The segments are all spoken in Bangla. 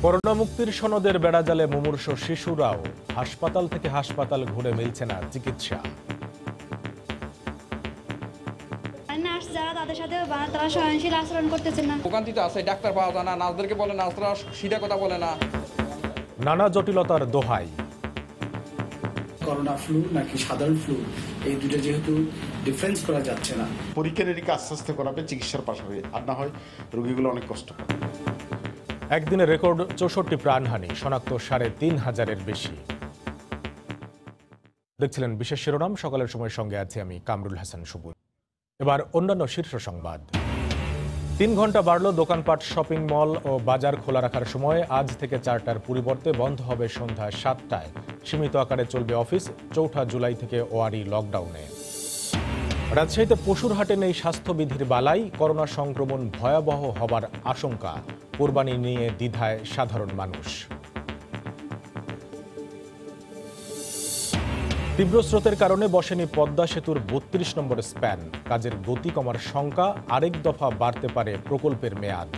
করোনা মুক্তির সনদের বেড়াজালে মুমূর্ষ শিশুরাও হাসপাতাল থেকে হাসপাতাল ঘুরে মিলছে না চিকিৎসা। নার্স যারা তাদের সাথে তারা সহনশীল আচরণ করতেছে না। ভোগান্তিতে আছে, ডাক্তার পাওয়া যায় না, নার্সদেরকে বলে নার্সরা সিধা কথা বলে না। নানা জটিলতার দোহাই। করোনা ফ্লু নাকি সাধারণ ফ্লু, এই দুটো যেহেতু ডিফারেন্স করা যাচ্ছে না। পরীক্ষা নিরীক্ষা আস্তে আস্তে করাবে চিকিৎসার পাশাপাশি, আর না হয় রোগীগুলো অনেক কষ্ট পাবে। একদিনে রেকর্ড 64 প্রাণহানি, শনাক্ত ৩,৫০০-এর বেশি। দেখছিলেন বিশেষ শিরোনাম। সকালের সময় সঙ্গে আছি আমি কামরুল হাসান সুবুর। এবার অন্যান্য শীর্ষ সংবাদ। ৩ ঘন্টা বাড়ল দোকানপাট, শপিং মল ও বাজার খোলা রাখার সময়। আজ থেকে 4টার পরিবর্তে বন্ধ হবে সন্ধ্যা 7টায়। সীমিত আকারে চলবে অফিস। ৪ জুলাই থেকে ওয়ারি লকডাউনে। রাজশাহীতে পশুর হাটে নেই স্বাস্থ্যবিধির বালাই। করোনা সংক্রমণ ভয়াবহ হবার আশঙ্কা। কোরবানি নিয়ে দ্বিধায় সাধারণ মানুষ। তীব্র স্রোতের কারণে বসেনি পদ্মা সেতুর ৩২ নম্বর স্প্যান। কাজের গতি কমার শঙ্কা, আরেক দফা বাড়তে পারে প্রকল্পের মেয়াদ।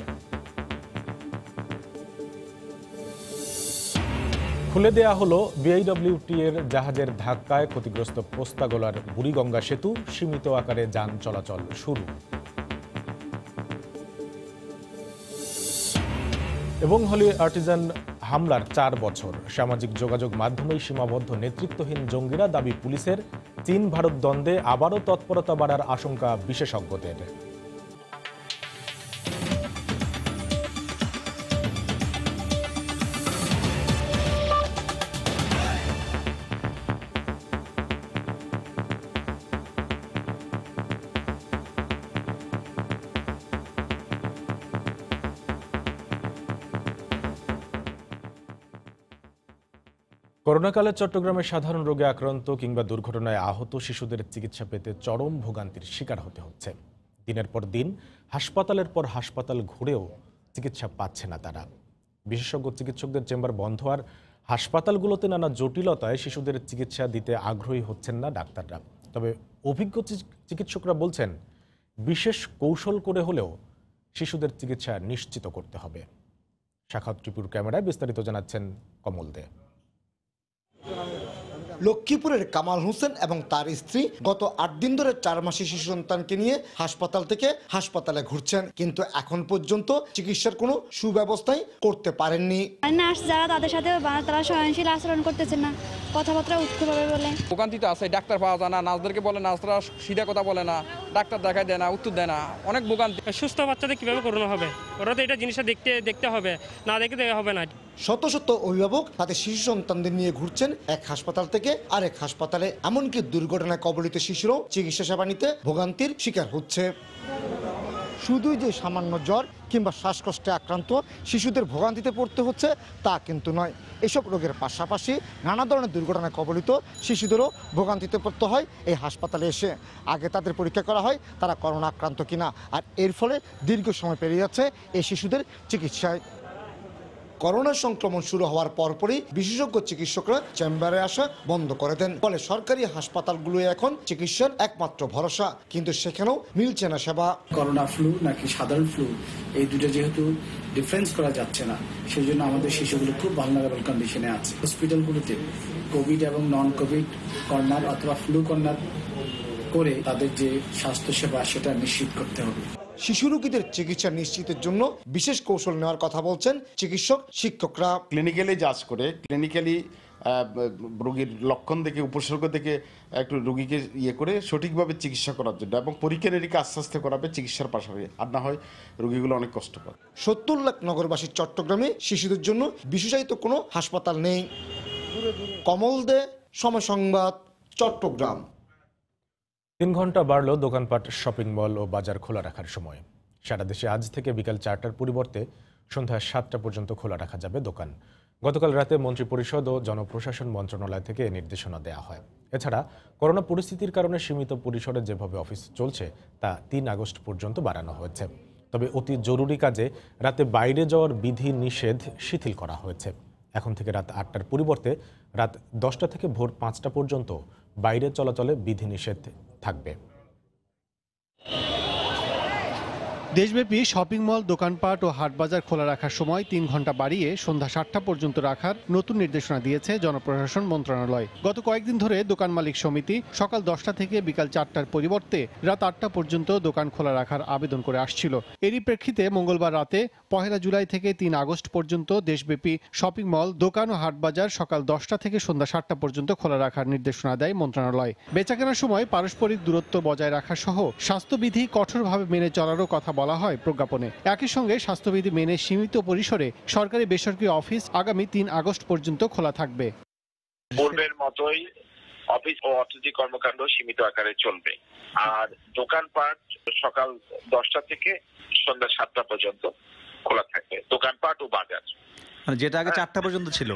খুলে দেয়া হলো বিআইডব্লিউটি এর জাহাজের ধাক্কায় ক্ষতিগ্রস্ত পোস্তাগোলার বুড়িগঙ্গা সেতু। সীমিত আকারে যান চলাচল শুরু। এবং হলি আর্টিজান হামলার 4 বছর। সামাজিক যোগাযোগ মাধ্যমেই সীমাবদ্ধ নেতৃত্বহীন জঙ্গিরা, দাবি পুলিশের। চীন ভারত দ্বন্দ্বে আবারও তৎপরতা বাড়ার আশঙ্কা বিশেষজ্ঞদের। করোনাকালে চট্টগ্রামে সাধারণ রোগে আক্রান্ত কিংবা দুর্ঘটনায় আহত শিশুদের চিকিৎসা পেতে চরম ভোগান্তির শিকার হতে হচ্ছে। দিনের পর দিন হাসপাতালের পর হাসপাতাল ঘুরেও চিকিৎসা পাচ্ছে না তারা। বিশেষজ্ঞ চিকিৎসকদের চেম্বার বন্ধ আর হাসপাতালগুলোতে নানা জটিলতায় শিশুদের চিকিৎসা দিতে আগ্রহী হচ্ছেন না ডাক্তাররা। তবে অভিজ্ঞ চিকিৎসকরা বলছেন, বিশেষ কৌশল করে হলেও শিশুদের চিকিৎসা নিশ্চিত করতে হবে। শাখাত টিপুর ক্যামেরায় বিস্তারিত জানাচ্ছেন কমল দে। লক্ষ্মীপুরের কামাল হোসেন এবং তার স্ত্রী গত 8 দিন ধরে 4 মাসের শিশু সন্তানকে নিয়ে হাসপাতাল থেকে হাসপাতালে ঘুরছেন, কিন্তু এখন পর্যন্ত চিকিৎসার কোনো সুব্যবস্থাই করতে পারেননি। নার্স যারা তাদের সাথে তারা সহনশীল আচরণ করতেছে না, কথাবার্তা উঠতে বলে। ভোগান্তিতে আছে, ডাক্তার পাওয়া যায় না, নার্সদেরকে বলে নার্সরা সিধা কথা বলে না, ডাক্তার দেখায় দেয় না, উত্তর দেয় না, অনেক ভোগান্তি। সুস্থ বাচ্চাদের কিভাবে করোনা হবে, ওরা তো এটা জিনিসটা দেখতে হবে, না দেখতে হবে না। শত শত অভিভাবক তাদের শিশু সন্তানদের নিয়ে ঘুরছেন এক হাসপাতাল থেকে আরেক হাসপাতালে। এমনকি দুর্ঘটনায় কবলিত শিশুরাও চিকিৎসা সেবা নিতে ভোগান্তির শিকার হচ্ছে। শুধুই যে সামান্য জ্বর কিংবা শ্বাসকষ্টে আক্রান্ত শিশুদের ভোগান্তিতে পড়তে হচ্ছে তা কিন্তু নয়। এসব রোগের পাশাপাশি নানা ধরনের দুর্ঘটনায় কবলিত শিশুদেরও ভোগান্তিতে পড়তে হয় এই হাসপাতালে এসে। আগে তাদের পরীক্ষা করা হয় তারা করোনা আক্রান্ত কিনা, আর এর ফলে দীর্ঘ সময় পেরিয়ে যাচ্ছে এই শিশুদের চিকিৎসায়। করোনা সংক্রমণ শুরু হওয়ার পরপরই বিশেষজ্ঞ চিকিৎসকরা চেম্বারে আসা বন্ধ করে দেন। ফলে সরকারি হাসপাতালগুলো এখন চিকিৎসার একমাত্র ভরসা, কিন্তু সেখানেও মিলছে না সেবা। করোনা ফ্লু নাকি সাধারণ ফ্লু, এই দুটো যেহেতু ডিফারেন্স করা যাচ্ছে না, সেই জন্য আমাদের শিশুগুলো খুব ভালনারেবল কন্ডিশনে আছে। হসপিটালগুলোতে কোভিড এবং নন কোভিড কর্নার অথবা ফ্লু কর্নার করে তাদের যে স্বাস্থ্যসেবা সেটা নিশ্চিত করতে হবে। শিশু রোগীদের চিকিৎসা নিশ্চিতের জন্য বিশেষ কৌশল নেওয়ার কথা বলছেন চিকিৎসক শিক্ষকরা। ক্লিনিক্যালি জাজ করে, ক্লিনিক্যালি রোগীর লক্ষণ দেখে, উপসর্গ দেখে একটু রোগীকে করে সঠিকভাবে চিকিৎসা করার জন্য, এবং পরীক্ষা নিরীক্ষা আস্তে আস্তে করাবে চিকিৎসার পাশাপাশি, আর না হয় রোগীগুলো অনেক কষ্ট পাবে। 70 লাখ নগরবাসী চট্টগ্রামে শিশুদের জন্য বিশেষায়িত কোনো হাসপাতাল নেই। কমল দে, সময় সংবাদ, চট্টগ্রাম। 3 ঘন্টা বাড়ল দোকানপাট, শপিং মল ও বাজার খোলা রাখার সময়। সারা দেশে আজ থেকে বিকাল 4টার পরিবর্তে সন্ধ্যা 7টা পর্যন্ত খোলা রাখা যাবে দোকান। গতকাল রাতে মন্ত্রিপরিষদ ও জনপ্রশাসন মন্ত্রণালয় থেকে নির্দেশনা দেওয়া হয়। এছাড়া করোনা পরিস্থিতির কারণে সীমিত পরিসরে যেভাবে অফিস চলছে তা 3 আগস্ট পর্যন্ত বাড়ানো হয়েছে। তবে অতি জরুরি কাজে রাতে বাইরে যাওয়ার বিধি নিষেধ শিথিল করা হয়েছে। এখন থেকে রাত 8টার পরিবর্তে রাত 10টা থেকে ভোর 5টা পর্যন্ত বাইরে চলাচলে বিধিনিষেধ থাকবে। দেশব্যাপী শপিং মল, দোকানপাট ও হাটবাজার খোলা রাখার সময় 3 ঘন্টা বাড়িয়ে সন্ধ্যা 7টা পর্যন্ত রাখার নতুন নির্দেশনা দিয়েছে জনপ্রশাসন মন্ত্রণালয়। গত কয়েকদিন ধরে দোকান মালিক সমিতি সকাল 10টা থেকে বিকাল 4টার পরিবর্তে রাত 8টা পর্যন্ত দোকান খোলা রাখার আবেদন করে আসছিল। এরই প্রেক্ষিতে মঙ্গলবার রাতে 1 জুলাই থেকে 3 আগস্ট পর্যন্ত দেশব্যাপী শপিং মল, দোকান ও হাটবাজার সকাল 10টা থেকে সন্ধ্যা 7টা পর্যন্ত খোলা রাখার নির্দেশনা দেয় মন্ত্রণালয়। বেচাকেনার সময় পারস্পরিক দূরত্ব বজায় রাখা সহ স্বাস্থ্যবিধি কঠোরভাবে মেনে চলারও কথা বলা হয় প্রজ্ঞাপনে। একই সঙ্গে স্বাস্থ্যবিধি মেনে সীমিত পরিসরে সরকারি বেসরকারি অফিস আগামী 3 আগস্ট পর্যন্ত খোলা থাকবে। পূর্বের মতোই অফিস ও অর্থনৈতিক কর্মকাণ্ড সীমিত আকারে চলবে, আর দোকানপাট সকাল 10টা থেকে সন্ধ্যা 7টা পর্যন্ত খোলা থাকবে, দোকানপাট ও বাজার। মানে যেটা আগে 4টা পর্যন্ত ছিল,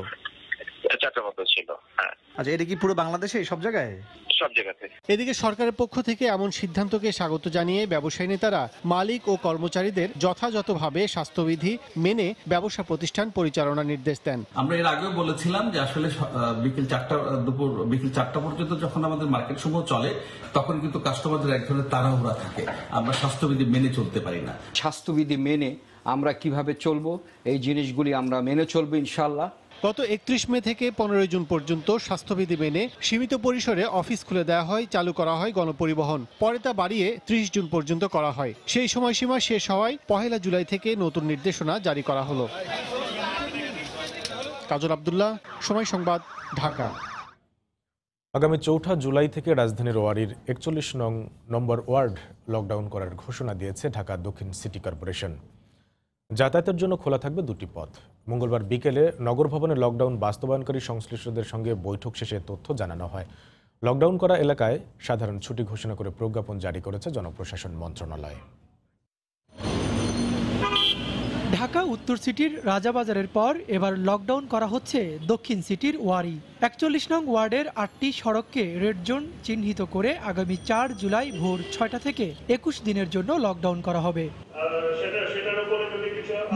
4টা পর্যন্ত ছিল। হ্যাঁ, আচ্ছা, এটা কি পুরো বাংলাদেশে সব জায়গায়? সব জায়গাতে। এদিকে সরকারের পক্ষ থেকে এমন সিদ্ধান্তকে স্বাগত জানিয়ে ব্যবসায়ী নেতারা মালিক ও কর্মচারীদের যথাযথভাবে স্বাস্থ্যবিধি মেনে ব্যবসা প্রতিষ্ঠান পরিচালনার নির্দেশ দেন। আমরা এর আগেও বলেছিলাম যে আসলে বিকেল 4টা পর্যন্ত যখন আমাদের মার্কেট সমূহ চলে, তখন কিন্তু কাস্টমারদের এক ধরনের তাড়াহুড়া থাকে, আমরা স্বাস্থ্যবিধি মেনে চলতে পারি না। স্বাস্থ্যবিধি মেনে আমরা কিভাবে চলবো, এই জিনিসগুলি আমরা মেনে চলবো ইনশাআল্লাহ। গত 31 মে থেকে 15 জুন পর্যন্ত স্বাস্থ্যবিধি মেনে সীমিত পরিসরে অফিস খুলে দেওয়া হয়, চালু করা হয় গণপরিবহন। পরে তা বাড়িয়ে 30 জুন পর্যন্ত করা হয়। সেই সময়সীমা শেষ হওয়ায় 1 জুলাই থেকে নতুন নির্দেশনা জারি করা হলো। কাজল আব্দুল্লাহ, সময় সংবাদ, ঢাকা। আগামী 4 জুলাই থেকে রাজধানীর ওয়ারীর 41 নম্বর ওয়ার্ড লকডাউন করার ঘোষণা দিয়েছে ঢাকা দক্ষিণ সিটি কর্পোরেশন। যাতায়াতের জন্য খোলা থাকবে 2টি পথ। মঙ্গলবার বিকেলে নগর ভবনে লকডাউন বাস্তবায়নকারী সংশ্লিষ্টদের সঙ্গে বৈঠক শেষে তথ্য জানানো হয়। লকডাউন করা এলাকায় সাধারণ ছুটি ঘোষণা করে প্রজ্ঞাপন জারি করেছে জনপ্রশাসন মন্ত্রণালয়। ঢাকা উত্তর সিটির রাজাবাজারের পর এবার লকডাউন করা হচ্ছে দক্ষিণ সিটির ওয়ারী। 41 নং ওয়ার্ডের 8টি সড়ককে রেড জোন চিহ্নিত করে আগামী 4 জুলাই ভোর 6টা থেকে 21 দিনের জন্য লকডাউন করা হবে।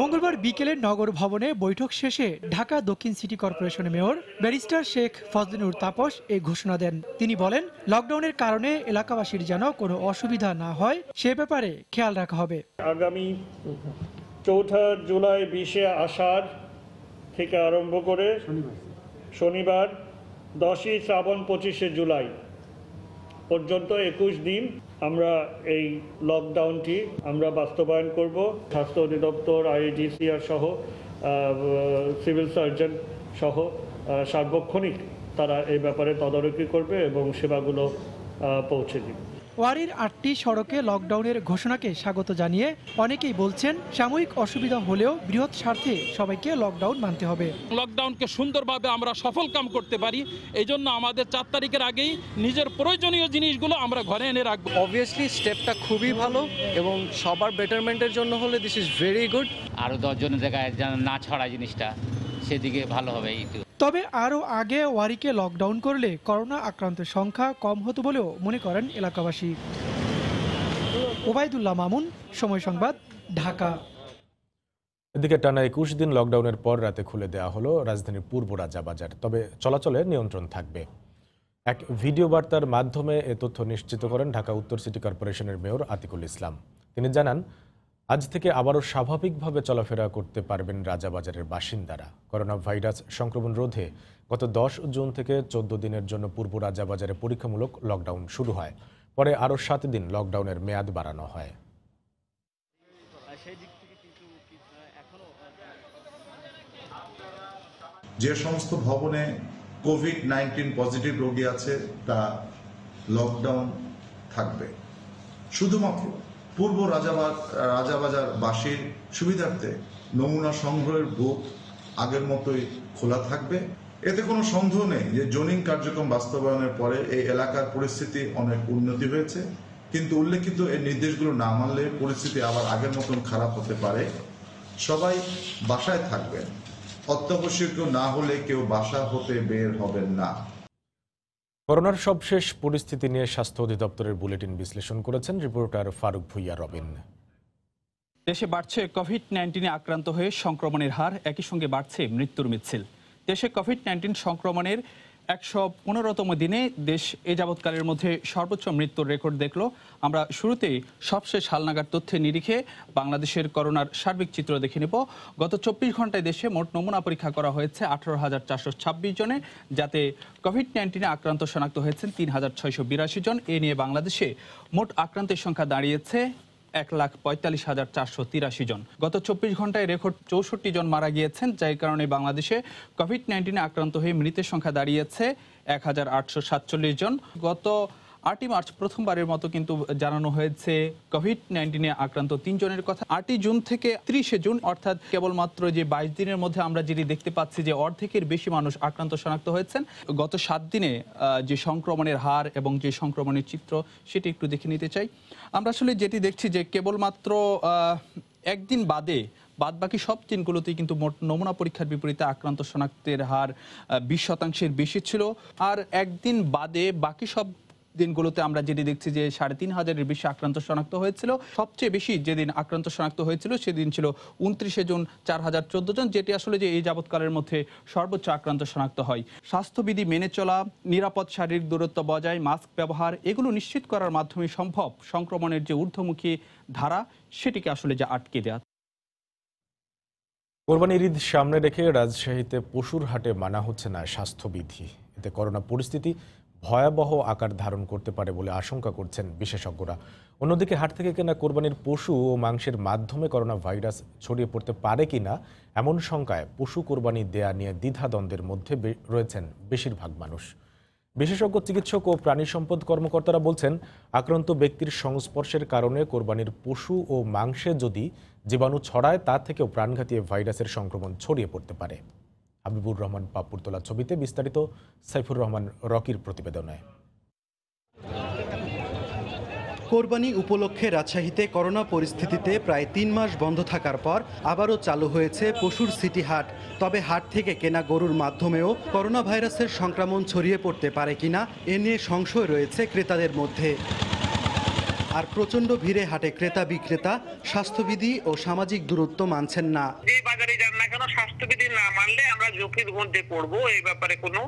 মঙ্গলবার বিকেলে নগর ভবনে বৈঠক শেষে ঢাকা দক্ষিণ সিটি কর্পোরেশনের মেয়র ব্যারিস্টার শেখ ফজলিনুর তাপস এই ঘোষণা দেন। তিনি বলেন, লকডাউনের কারণে এলাকাবাসীর যেন কোনো অসুবিধা না হয় সে ব্যাপারে খেয়াল রাখা হবে। আগামী 4 জুলাই 20 আষাঢ় থেকে আরম্ভ করে শনিবার 10 শ্রাবণ 25 জুলাই পর্যন্ত 21 দিন আমরা এই লকডাউনটি আমরা বাস্তবায়ন করব। স্বাস্থ্য অধিদপ্তর, আইডিসিআর সহ সিভিল সার্জন সহ সার্বক্ষণিক তারা এই ব্যাপারে তদারকি করবে এবং সেবাগুলো পৌঁছে দিবে। ওয়ারীর 8টি সড়কে লকডাউনের ঘোষণাকে স্বাগত জানিয়ে অনেকেই বলছেন, সাময়িক অসুবিধা হলেও বৃহৎ স্বার্থে সবাইকে লকডাউন মানতে হবে। লকডাউনকে সুন্দরভাবে আমরা সফল কাম করতে পারি, এই জন্য আমাদের 4 তারিখের আগেই নিজের প্রয়োজনীয় জিনিসগুলো আমরা ঘরে এনে রাখবো। অবভিয়াসলি স্টেপটা খুবই ভালো এবং সবার বেটারমেন্টের জন্য হলে দিস ইজ ভেরি গুড। আরও 10 জনের জায়গায় যেন না ছড়ায় জিনিসটা, সেদিকে ভালো হবে। তবে আরও আগে ওয়ারীকে লকডাউন করলে করোনা আক্রান্তের সংখ্যা কম হতো বলেও মনে করেন এলাকাবাসী। ওবায়দুল্লাহ মামুন, সময় সংবাদ, ঢাকা। এদিকে টানা 21 দিন লকডাউনের পর রাতে খুলে দেওয়া হলো রাজধানীর পূর্ব রাজাবাজার, তবে চলাচলে নিয়ন্ত্রণ থাকবে। এক ভিডিও বার্তার মাধ্যমে এ তথ্য নিশ্চিত করেন ঢাকা উত্তর সিটি কর্পোরেশনের মেয়র আতিকুল ইসলাম। তিনি জানান, আজ থেকে আবারও স্বাভাবিকভাবে চলাফেরা করতে পারবেন রাজাবাজারের বাসিন্দারা। করোনা ভাইরাস সংক্রমণ রোধে গত 10 জুন থেকে 14 দিনের জন্য পূর্ব রাজাবাজারে পরীক্ষামূলক লকডাউন শুরু হয়। পরে আরও 7 দিন লকডাউনের মেয়াদ বাড়ানো হয়। যে সমস্ত ভবনে কোভিড-19 পজিটিভ রোগী আছে তা লকডাউন থাকবে। শুধুমাত্র পূর্ব রাজাবাজার বাসীর সুবিধার্থে নমুনা সংগ্রহের বুথ আগের মতোই খোলা থাকবে। এতে কোনো সন্দেহ নেই যে জোনিং কার্যক্রম বাস্তবায়নের পরে এই এলাকার পরিস্থিতি অনেক উন্নতি হয়েছে, কিন্তু উল্লেখিত এই নির্দেশগুলো না মানলে পরিস্থিতি আবার আগের মতন খারাপ হতে পারে। সবাই বাসায় থাকবেন, অত্যাবশ্যকীয় না হলে কেউ বাসা হতে বের হবেন না। করোনার সবশেষ পরিস্থিতি নিয়ে স্বাস্থ্য অধিদপ্তরের বুলেটিন বিশ্লেষণ করেছেন রিপোর্টার ফারুক ভুইয়া রবিন। দেশে বাড়ছে কোভিড-19 আক্রান্ত হয়ে সংক্রমণের হার, একই সঙ্গে বাড়ছে মৃত্যুর মিছিল। দেশে কোভিড-19 সংক্রমণের 115তম দিনে দেশ এ যাবৎকালের মধ্যে সর্বোচ্চ মৃত্যুর রেকর্ড দেখল। আমরা শুরুতেই সবশেষ হালনাগাদ তথ্যের নিরিখে বাংলাদেশের করোনার সার্বিক চিত্র দেখে নেব। গত 24 ঘন্টায় দেশে মোট নমুনা পরীক্ষা করা হয়েছে 18,426 জনে, যাতে কোভিড-19 আক্রান্ত শনাক্ত হয়েছেন 3,682 জন। এ নিয়ে বাংলাদেশে মোট আক্রান্তের সংখ্যা দাঁড়িয়েছে 1,45,483 জন। গত 24 ঘন্টায় রেকর্ড 64 জন মারা গিয়েছেন, যার কারণে বাংলাদেশে কোভিড-19 আক্রান্ত হয়ে মৃতের সংখ্যা দাঁড়িয়েছে 1,847 জন। গত 8 মার্চ প্রথমবারের মতো কিন্তু জানানো হয়েছে কোভিড-19 আক্রান্ত 3 জনের কথা। 8 জুন থেকে 30 জুন, অর্থাৎ কেবলমাত্র যে 22 দিনের মধ্যে আমরা যেটি দেখতে পাচ্ছি যে অর্ধেকের বেশি মানুষ আক্রান্ত শনাক্ত হয়েছেন। গত 7 দিনে যে সংক্রমণের হার এবং যে সংক্রমণের চিত্র সেটি একটু দেখে নিতে চাই। আমরা আসলে যেটি দেখছি যে কেবলমাত্র একদিন বাদবাকি সব দিনগুলোতেই কিন্তু মোট নমুনা পরীক্ষার বিপরীতে আক্রান্ত শনাক্তের হার 20% বেশি ছিল। আর একদিন বাদে বাকি সব দিনগুলোতে আমরা যেটি দেখছি যে 3,500-এর বেশি আক্রান্ত শনাক্ত হয়েছিল। সবচেয়ে বেশি যেদিন আক্রান্ত শনাক্ত হয়েছিল সেদিন ছিল 29 জুন, 4,014 জন, যেটি আসলে যে এই যাবৎকালের মধ্যে সর্বোচ্চ আক্রান্ত শনাক্ত হয়। স্বাস্থ্যবিধি মেনে চলা, নিরাপদ শারীরিক দূরত্ব বজায়, মাস্ক ব্যবহার, এগুলো নিশ্চিত করার মাধ্যমে সম্ভব সংক্রমণের যে ঊর্ধ্বমুখী ধারা সেটিকে আসলে যে আটকে দেয়া। কোরবানির ঈদ সামনে রেখে রাজশাহীতে পশুর হাটে মানা হচ্ছে না স্বাস্থ্যবিধি। এতে করোনা পরিস্থিতি ভয়াবহ আকার ধারণ করতে পারে বলে আশঙ্কা করছেন বিশেষজ্ঞরা। অন্যদিকে হাট থেকে কেনা কোরবানির পশু ও মাংসের মাধ্যমে করোনা ভাইরাস ছড়িয়ে পড়তে পারে কিনা এমন শঙ্কায় পশু কোরবানি দেয়া নিয়ে দ্বিধাদ্বন্দ্বের মধ্যে রয়েছেন বেশিরভাগ মানুষ। বিশেষজ্ঞ চিকিৎসক ও প্রাণী সম্পদ কর্মকর্তারা বলছেন, আক্রান্ত ব্যক্তির সংস্পর্শের কারণে কোরবানির পশু ও মাংসে যদি জীবাণু ছড়ায় তা থেকেও প্রাণঘাতী ভাইরাসের সংক্রমণ ছড়িয়ে পড়তে পারে। হাবিবুর রহমান পাপুর তোলা ছবিতে বিস্তারিত সাইফুর রহমান রকির প্রতিবেদনে। কোরবানি উপলক্ষে রাজশাহীতে করোনা পরিস্থিতিতে প্রায় 3 মাস বন্ধ থাকার পর আবারও চালু হয়েছে পশুর সিটি হাট। তবে হাট থেকে কেনা গরুর মাধ্যমেও করোনা ভাইরাসের সংক্রমণ ছড়িয়ে পড়তে পারে কিনা এ নিয়ে সংশয় রয়েছে ক্রেতাদের মধ্যে। আর প্রচণ্ড ভিড়ে হাটে ক্রেতা বিক্রেতা স্বাস্থ্যবিধি ও সামাজিক দূরত্ব মানছেন না। যে বাজারে যান না কেন স্বাস্থ্যবিধি না মানলে আমরা ঝুঁকির মধ্যে পড়বো, এই ব্যাপারে কোনো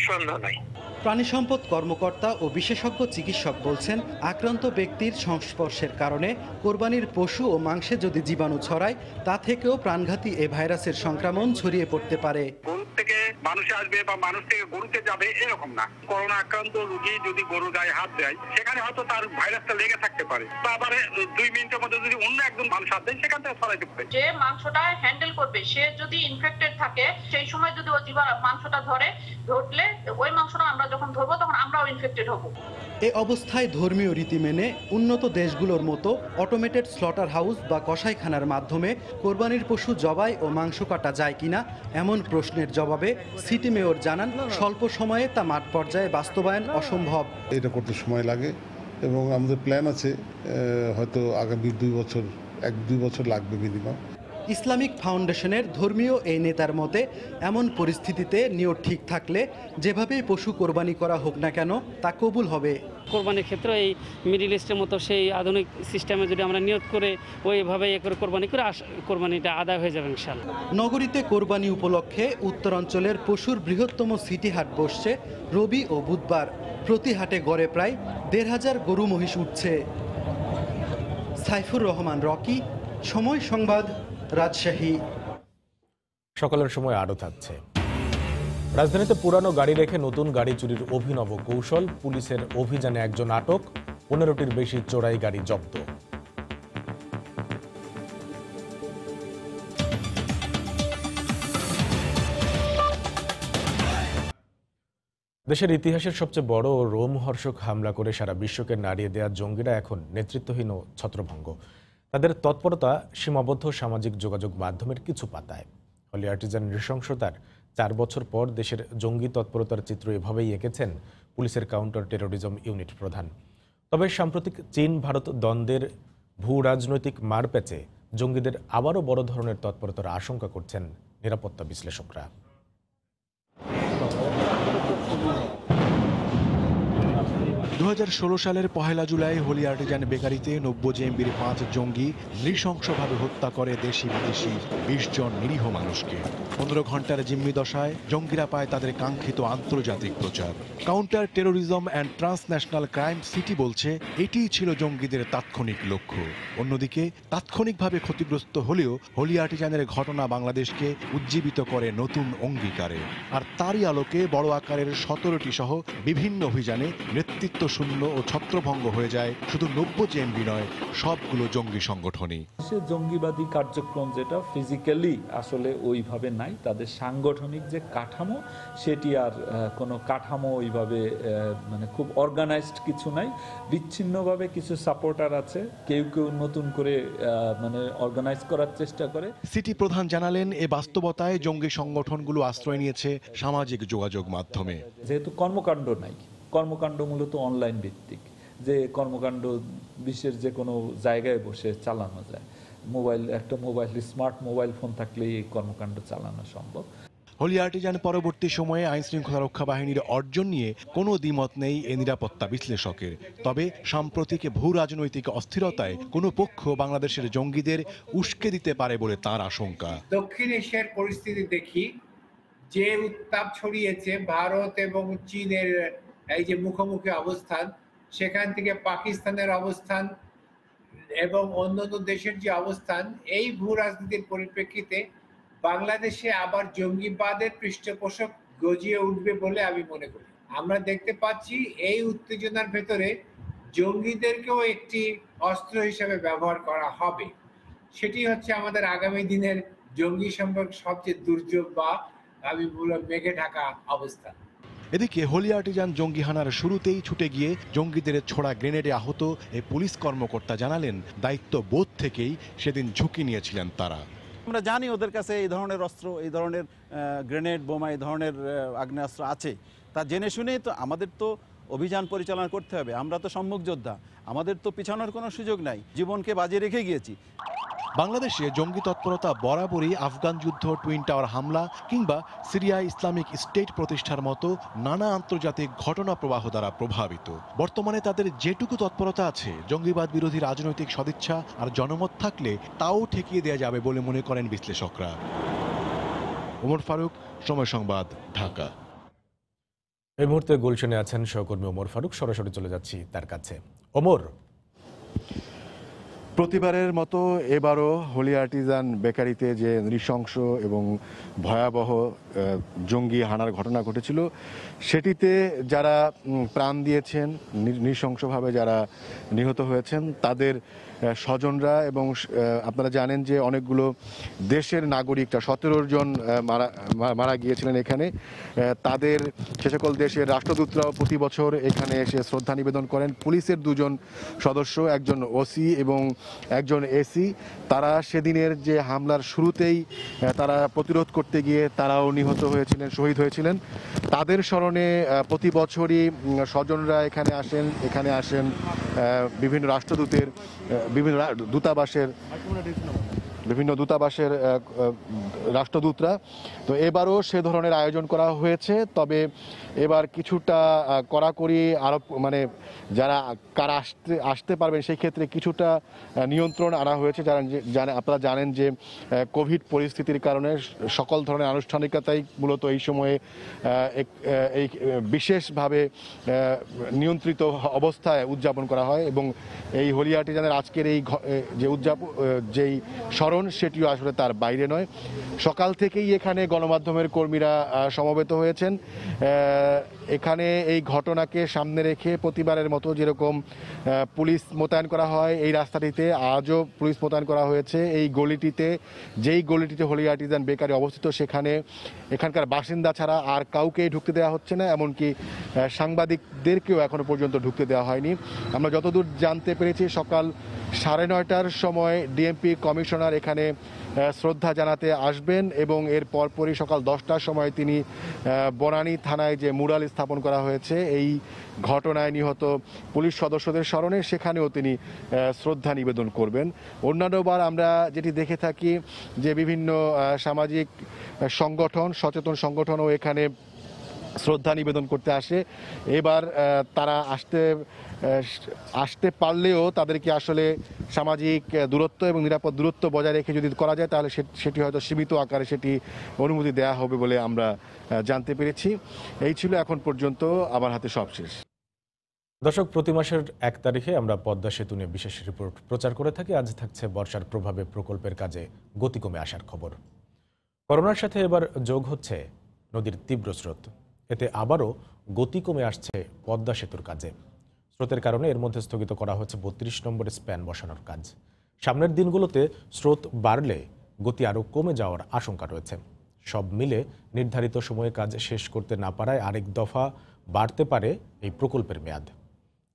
সন্দেহ নাই। প্রাণী সম্পদ কর্মকর্তা ও বিশেষজ্ঞ চিকিৎসক বলছেন, আক্রান্ত ব্যক্তির সংস্পর্শের কারণে কোরবানির পশু ও মাংসে যদি জীবাণু ছড়ায় তা থেকেও প্রাণঘাতী এ ভাইরাসের সংক্রমণ ছড়িয়ে পড়তে পারে। গরু থেকে মানুষে আসবে বা মানুষ থেকে গরুতে যাবে এরকম না। করোনা আক্রান্ত রোগী যদি গরুর গায়ে হাত দেয় সেখানে হয়তো তার ভাইরাসটা লেগে থাকতে পারে, বা আবার 2 মিনিটের মধ্যে যদি অন্য একজন মানুষ হাত দেয় সেখান থেকে ছড়াইতে পারে। যে মাংসটা হ্যান্ডেল করবে সে যদি ইনফেক্টেড থাকে, সেই সময় যদি ও মাংসটা ধরলে ওই মাংসটা আমরা যখন ধরবো তখন আমরাও ইনফেক্টেড হব। এ অবস্থায় ধর্মীয় রীতি মেনে উন্নত দেশগুলোর মতো অটোমেটেড স্লটার হাউস বা কসাইখানার মাধ্যমে কোরবানির পশু জবাই ও মাংস কাটা যায় কিনা এমন প্রশ্নের জবাবে সিটি মেয়র জানান, স্বল্প সময়ে তা মাঠ পর্যায়ে বাস্তবায়ন অসম্ভব। এটা করতে সময় লাগে এবং আমাদের প্ল্যান আছে হয়তো আগামী 1-2 বছর লাগবে মিনিমাম। ইসলামিক ফাউন্ডেশনের ধর্মীয় এই নেতার মতে, এমন পরিস্থিতিতে নিয়ত ঠিক থাকলে যেভাবেই পশু কোরবানি করা হোক না কেন তা কবুল হবে। কোরবানির ক্ষেত্রে এই মিডিল ইস্টের মতো সেই আধুনিক সিস্টেমে যদি আমরা নিয়ত করে ওইভাবে করে কোরবানি করে কোরবানিটা আদায় হয়ে যাবে ইনশাআল্লাহ। নগরীতে কোরবানি উপলক্ষে উত্তরাঞ্চলের পশুর বৃহত্তম সিটি হাট বসছে রবি ও বুধবার। প্রতি হাটে গড়ে প্রায় 1,500 গরু মহিষ উঠছে। সাইফুর রহমান রকি, সময় সংবাদ, রাজশাহী। সকালের সময় আরও থাকছে। রাজধানীতে পুরানো গাড়ি রেখে নতুন গাড়ি চুরির অভিনব কৌশল, পুলিশের অভিযানে একজন আটক, 15টির বেশি চোরাই গাড়ি জব্দ। দেশের ইতিহাসের সবচেয়ে বড় ও রোমহর্ষক হামলা করে সারা বিশ্বকে নাড়িয়ে দেওয়া জঙ্গিরা এখন নেতৃত্বহীন ও ছত্রভঙ্গ। তাদের তৎপরতা সীমাবদ্ধ সামাজিক যোগাযোগ মাধ্যমের কিছু পাতায়। হলি আর্টিজান নৃশংসতার 4 বছর পর দেশের জঙ্গি তৎপরতার চিত্র এভাবেই এঁকেছেন পুলিশের কাউন্টার টেরোরিজম ইউনিট প্রধান। তবে সাম্প্রতিক চীন ভারত দ্বন্দ্বের ভূ রাজনৈতিক মারপ্যাচে জঙ্গিদের আবারও বড় ধরনের তৎপরতার আশঙ্কা করছেন নিরাপত্তা বিশ্লেষকরা। 2016 সালের 1 জুলাই হোলি আর্টিজান বেকারিতে 90 জেএমবির 5 জঙ্গি নৃশংসভাবে হত্যা করে দেশি বিদেশি 20 জন নিরীহ মানুষকে। 15 ঘন্টার জিম্মি দশায় জঙ্গিরা পায় তাদের কাঙ্ক্ষিত আন্তর্জাতিক প্রচার। Counter terrorism and transnational crime city বলছে এটিই ছিল জঙ্গিদের তাৎক্ষণিক লক্ষ্য। অন্যদিকে তাৎক্ষণিকভাবে ক্ষতিগ্রস্ত হলেও হোলি আর্টিজানের ঘটনা বাংলাদেশকে উজ্জীবিত করে নতুন অঙ্গীকারে। আর তারই আলোকে বড় আকারের 17টি সহ বিভিন্ন অভিযানে নেতৃত্ব শূন্য ও ছত্রভঙ্গ হয়ে যায় শুধু 90 জেএমবি নয়, সবগুলো জঙ্গি সংগঠনই। জঙ্গিবাদী কার্যক্রম যেটা ফিজিক্যালি আসলে ওইভাবে নাই, তাদের সাংগঠনিক যে কাঠামো সেটি আর কোনো কাঠামো ওইভাবে মানে খুব অর্গানাইজড কিছু নাই। বিচ্ছিন্নভাবে কিছু সাপোর্টার আছে, কেউ কেউ নতুন করে মানে অর্গানাইজ করার চেষ্টা করে। সিটি প্রধান জানালেন এ বাস্তবতায় জঙ্গি সংগঠনগুলো আশ্রয় নিয়েছে সামাজিক যোগাযোগ মাধ্যমে। যেহেতু কর্মকাণ্ড নাই, কর্মকাণ্ড মূলত অনলাইন ভিত্তিক, যে কর্মকাণ্ড বিশ্বের যে কোনো জায়গায় বসে চালানো যায়। একটা স্মার্ট মোবাইল ফোন থাকলেই এই কর্মকাণ্ড চালানো সম্ভব। হোলি আর্টিজান পরবর্তী সময়ে আইন শৃঙ্খলা রক্ষা বাহিনীর অর্জন নিয়ে কোনো দ্বিমত নেই এ নিরাপত্তা বিশ্লেষকের। তবে সাম্প্রতিক ভূ রাজনৈতিক অস্থিরতায় কোনো পক্ষ বাংলাদেশের জঙ্গিদের উস্কে দিতে পারে বলে তার আশঙ্কা। দক্ষিণ এশিয়ার পরিস্থিতি দেখি, যে উত্তাপ ছড়িয়েছে ভারত এবং চীনের এই যে মুখোমুখি অবস্থান, সেখান থেকে পাকিস্তানের অবস্থান এবং অন্যান্য দেশের যে অবস্থান, এই ভূ রাজনীতির পরিপ্রেক্ষিতে বাংলাদেশে আবার জঙ্গিবাদের পৃষ্ঠপোষক গজিয়ে উঠবে বলে আমি মনে করি। আমরা দেখতে পাচ্ছি এই উত্তেজনার ভেতরে জঙ্গিদেরকেও একটি অস্ত্র হিসেবে ব্যবহার করা হবে। সেটি হচ্ছে আমাদের আগামী দিনের জঙ্গি সম্পর্কে সবচেয়ে দুর্যোগ বা আমি বললাম মেঘে ঢাকা অবস্থা। এদিকে হোলি আর্টিজান জঙ্গি হানার শুরুতেই ছুটে গিয়ে জঙ্গিদের ছোড়া গ্রেনেডে আহত এই পুলিশ কর্মকর্তা জানালেন দায়িত্ব বোধ থেকেই সেদিন ঝুঁকি নিয়েছিলেন তারা। আমরা জানি ওদের কাছে এই ধরনের অস্ত্র, এই ধরনের গ্রেনেড, বোমা, এই ধরনের আগ্নেয়াস্ত্র আছে। তা জেনে শুনেই তো আমাদের তো অভিযান পরিচালনা করতে হবে। আমরা তো সম্মুখ যোদ্ধা, আমাদের তো পিছানোর কোনো সুযোগ নাই, জীবনকে বাজি রেখে গিয়েছি। বাংলাদেশে জঙ্গি তৎপরতা বরাবরই আফগান যুদ্ধ, টুইন টাওয়ার হামলা কিংবা সিরিয়া ইসলামিক স্টেট প্রতিষ্ঠার মতো নানা আন্তর্জাতিক ঘটনা প্রবাহ দ্বারা প্রভাবিত। বর্তমানে তাদের যেটুকু তৎপরতা আছে, জঙ্গিবাদ বিরোধী রাজনৈতিক সদিচ্ছা আর জনমত থাকলে তাও ঠেকিয়ে দেওয়া যাবে বলে মনে করেন বিশ্লেষকরা। ওমর ফারুক, সময় সংবাদ, ঢাকা। এই মুহূর্তে গুলশানে আছেন সহকর্মী ওমর ফারুক, সরাসরি চলে যাচ্ছি তার কাছে। ওমর, প্রতিবারের মতো এবারও হোলি আর্টিজান বেকারিতে যে নৃশংস এবং ভয়াবহ জঙ্গি হানার ঘটনা ঘটেছিল, সেটিতে যারা প্রাণ দিয়েছেন, নৃশংসভাবে যারা নিহত হয়েছেন, তাদের স্বজনরা এবং আপনারা জানেন যে অনেকগুলো দেশের নাগরিকরা 17 জন মারা গিয়েছিলেন এখানে। তাদের সে সকল দেশের রাষ্ট্রদূতরাও প্রতি বছর এখানে এসে শ্রদ্ধা নিবেদন করেন। পুলিশের 2 জন সদস্য, একজন ওসি এবং একজন এসি, তারা সেদিনের যে হামলার শুরুতেই তারা প্রতিরোধ করতে গিয়ে তারাও নিহত হয়েছিলেন, শহীদ হয়েছিলেন। তাদের স্মরণে প্রতি বছরই স্বজনরা এখানে আসেন বিভিন্ন রাষ্ট্রদূতের, বিভিন্ন দূতাবাসের রাষ্ট্রদূতরা। তো এবারও সে ধরনের আয়োজন করা হয়েছে, তবে এবার কিছুটা কড়াকড়ি আরোপ, মানে কারা আসতে পারবেন সেই ক্ষেত্রে কিছুটা নিয়ন্ত্রণ আনা হয়েছে। আপনারা জানেন যে কোভিড পরিস্থিতির কারণে সকল ধরনের আনুষ্ঠানিকতাই মূলত এই সময়ে এই বিশেষভাবে নিয়ন্ত্রিত অবস্থায় উদযাপন করা হয় এবং এই হোলি আর্টিজানের আজকের এই যেই স্মরণ, সেটিও আসলে তার বাইরে নয়। সকাল থেকেই এখানে গণমাধ্যমের কর্মীরা সমবেত হয়েছেন। এখানে এই ঘটনাকে সামনে রেখে প্রতিবারের মতো যেরকম পুলিশ মোতায়েন করা হয় এই রাস্তাটিতে, আজও পুলিশ মোতায়েন করা হয়েছে। এই গলিটিতে, যেই গলিটিতে হোলি আর্টিজান বেকারি অবস্থিত, এখানকার বাসিন্দা ছাড়া আর কাউকেই ঢুকতে দেওয়া হচ্ছে না, এমনকি সাংবাদিকদেরকেও এখনো পর্যন্ত ঢুকতে দেওয়া হয়নি। আমরা যতদূর জানতে পেরেছি, সকাল 9:30টার সময় ডিএমপি কমিশনার এখানে শ্রদ্ধা জানাতে আসবেন এবং এর পরপরই সকাল 10টার সময় তিনি বনানী থানায় যে মুরাল স্থাপন করা হয়েছে এই ঘটনায় নিহত পুলিশ সদস্যদের স্মরণে, সেখানেও তিনি শ্রদ্ধা নিবেদন করবেন। অন্যান্যবার আমরা যেটি দেখে থাকি যে বিভিন্ন সামাজিক সংগঠন, সচেতন সংগঠনও এখানে শ্রদ্ধা নিবেদন করতে আসে। এবার তারা আসতে পারলেও তাদেরকে আসলে সামাজিক দূরত্ব এবং নিরাপদ দূরত্ব বজায় রেখে যদি করা যায় তাহলে সেটি হয়তো সীমিত আকারে সেটি অনুমতি দেওয়া হবে বলে আমরা জানতে পেরেছি। এই ছিল এখন পর্যন্ত আমার হাতে সব শেষ। দর্শক, প্রতি মাসের 1 তারিখে আমরা পদ্মা সেতু নিয়ে বিশেষ রিপোর্ট প্রচার করে থাকি। আজ থাকছে বর্ষার প্রভাবে প্রকল্পের কাজে গতি কমে আসার খবর। করোনার সাথে এবার যোগ হচ্ছে নদীর তীব্র স্রোত। এতে আবারও গতি কমে আসছে পদ্মা সেতুর কাজে। স্রোতের কারণে এর মধ্যে স্থগিত করা হচ্ছে 32 নম্বরের স্প্যান বসানোর কাজ। সামনের দিনগুলোতে স্রোত বাড়লে গতি আরও কমে যাওয়ার আশঙ্কা রয়েছে। সব মিলে নির্ধারিত সময়ে কাজ শেষ করতে না পারায় আরেক দফা বাড়তে পারে এই প্রকল্পের মেয়াদ।